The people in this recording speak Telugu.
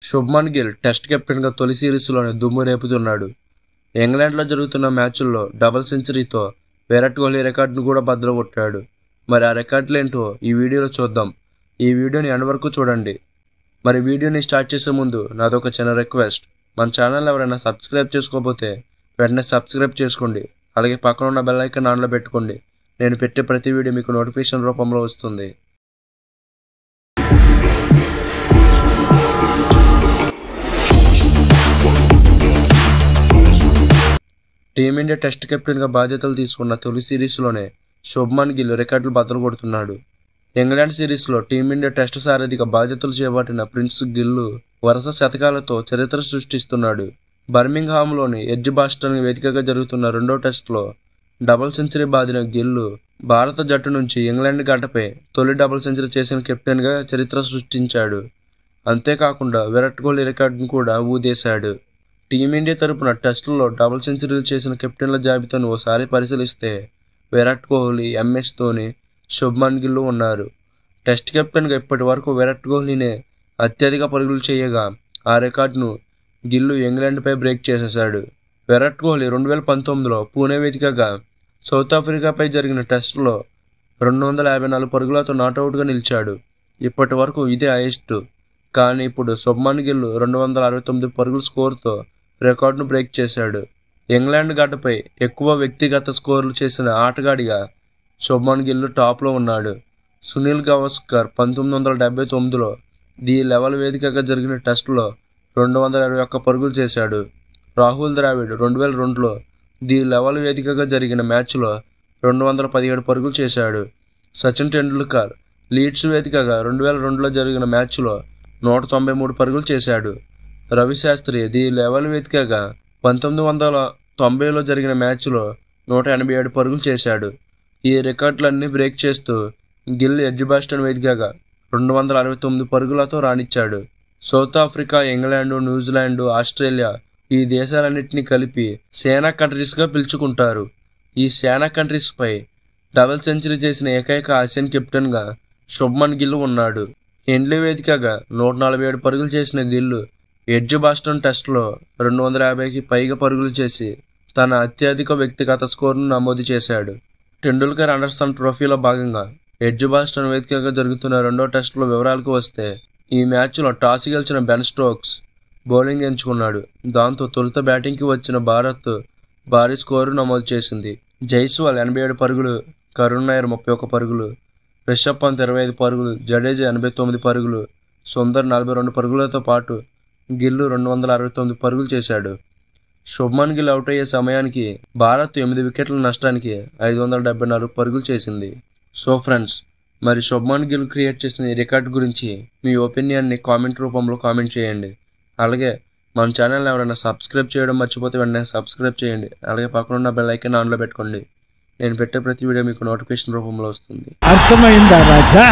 శుభ్మన్ గిల్ టెస్ట్ కెప్టెన్గా తొలి సిరీస్లోనే దుమ్ము రేపుతున్నాడు. ఇంగ్లాండ్లో జరుగుతున్న మ్యాచ్ల్లో డబుల్ సెంచరీతో విరాట్ కోహ్లీ రికార్డును కూడా బద్దలుకొట్టాడు. మరి ఆ రికార్డులేంటో ఈ వీడియోలో చూద్దాం. ఈ వీడియోని ఎండ్ వరకు చూడండి. మరి వీడియోని స్టార్ట్ చేసే ముందు నాదొక చిన్న రిక్వెస్ట్. మన ఛానల్ ఎవరైనా సబ్స్క్రైబ్ చేసుకోకపోతే వెంటనే సబ్స్క్రైబ్ చేసుకోండి. అలాగే పక్కన ఉన్న బెల్ ఐకాన్ ఆన్లో పెట్టుకోండి. నేను పెట్టే ప్రతి వీడియో మీకు నోటిఫికేషన్ రూపంలో వస్తుంది. టీమిండియా టెస్ట్ కెప్టెన్గా బాధ్యతలు తీసుకున్న తొలి సిరీస్లోనే శుభ్మన్ గిల్ రికార్డులు బద్దలు కొడుతున్నాడు. ఇంగ్లాండ్ సిరీస్లో టీమిండియా టెస్ట్ సారథిగా బాధ్యతలు చేపట్టిన ప్రిన్స్ గిల్ వరుస శతకాలతో చరిత్ర సృష్టిస్తున్నాడు. బర్మింగ్హామ్లోని ఎడ్జిబాస్టన్ వేదికగా జరుగుతున్న రెండో టెస్టులో డబుల్ సెంచరీ బాదిన గిల్ భారత జట్టు నుంచి ఇంగ్లాండ్ గడ్డపై తొలి డబుల్ సెంచరీ చేసిన కెప్టెన్గా చరిత్ర సృష్టించాడు. అంతేకాకుండా విరాట్ కోహ్లీ రికార్డును కూడా ఊదేశాడు. టీమిండియా తరపున టెస్టుల్లో డబుల్ సెంచరీలు చేసిన కెప్టెన్ల జాబితాను ఓసారి పరిశీలిస్తే విరాట్ కోహ్లీ, ఎంఎస్ ధోని, శుభ్మన్ గిల్ ఉన్నారు. టెస్ట్ కెప్టెన్గా ఇప్పటి వరకు విరాట్ కోహ్లీనే అత్యధిక పరుగులు చేయగా ఆ రికార్డును గిల్ ఇంగ్లాండ్పై బ్రేక్ చేసేశాడు. విరాట్ కోహ్లీ 2019లో పూణే వేదికగా సౌత్ ఆఫ్రికాపై జరిగిన టెస్టులో 254 పరుగులతో నాటౌట్గా నిలిచాడు. ఇప్పటి వరకు ఇదే హైయెస్ట్. కానీ ఇప్పుడు శుభ్మన్ గిల్ 269 పరుగుల స్కోరుతో రికార్డును బ్రేక్ చేశాడు. ఇంగ్లాండ్ గడ్డపై ఎక్కువ వ్యక్తిగత స్కోర్లు చేసిన ఆటగాడిగా శుభ్మన్ గిల్ టాప్లో ఉన్నాడు. సునీల్ గవాస్కర్ 1979లో ది లెవెల్ వేదికగా జరిగిన టెస్టులో 221 పరుగులు చేశాడు. రాహుల్ ద్రావిడ్ 2002లో ది లెవెల్ వేదికగా జరిగిన మ్యాచ్లో 217 పరుగులు చేశాడు. సచిన్ టెండూల్కర్ లీడ్స్ వేదికగా 2002లో జరిగిన మ్యాచ్లో 193 పరుగులు చేశాడు. రవి శాస్త్రి ది లెవెల్ వేదికగా 1990లో జరిగిన మ్యాచ్లో 187 పరుగులు చేశాడు. ఈ రికార్డులన్నీ బ్రేక్ చేస్తూ గిల్ ఎడ్జిబాస్టన్ వేదికగా 269 పరుగులతో రాణించాడు. South Africa, England, New Zealand, Australia ఈ దేశాలన్నింటినీ కలిపి సేనా కంట్రీస్గా పిలుచుకుంటారు. ఈ సేనా కంట్రీస్పై డబుల్ సెంచరీ చేసిన ఏకైక ఆసియన్ కెప్టెన్గా శుభ్మన్ గిల్ ఉన్నాడు. హెన్లీ వేదికగా 147 పరుగులు చేసిన గిల్ ఎడ్జిబాస్టన్ టెస్టులో 250కి పైగా పరుగులు చేసి తన అత్యధిక వ్యక్తిగత స్కోరును నమోదు చేశాడు. టెండూల్కర్ అండర్సన్ ట్రోఫీలో భాగంగా ఎడ్జిబాస్టన్ వేదికగా జరుగుతున్న రెండో టెస్టులో వివరాలకు వస్తే ఈ మ్యాచ్లో టాస్ గెలిచిన బెన్ స్టోక్స్ బౌలింగ్ ఎంచుకున్నాడు. దాంతో తొలుత బ్యాటింగ్కి వచ్చిన భారత్ భారీ స్కోరు నమోదు చేసింది. జైస్వాల్ 87 పరుగులు, కరుణ్ నాయర్ 31 పరుగులు, రిషబ్ పంత్ 25 పరుగులు, జడేజా 89 పరుగులు, సుందర్ 42 పరుగులతో పాటు గిల్ 269 పరుగులు చేశాడు. శుభ్మన్ గిల్ అవుట్ అయ్యే సమయానికి భారత్ 8 వికెట్ల నష్టానికి 574 పరుగులు చేసింది. సో ఫ్రెండ్స్, మరి శుభ్మన్ గిల్ క్రియేట్ చేసిన ఈ రికార్డు గురించి మీ ఒపీనియన్ని కామెంట్ రూపంలో కామెంట్ చేయండి. అలాగే మన ఛానల్ ఎవరైనా సబ్స్క్రైబ్ చేయడం మర్చిపోతే వెంటనే సబ్స్క్రైబ్ చేయండి. అలాగే పక్కన ఉన్న బెల్ ఐకాన్ ఆన్లో పెట్టుకోండి. నేను పెట్టే ప్రతి వీడియో మీకు నోటిఫికేషన్ రూపంలో వస్తుంది. అర్థమైందా రాజా?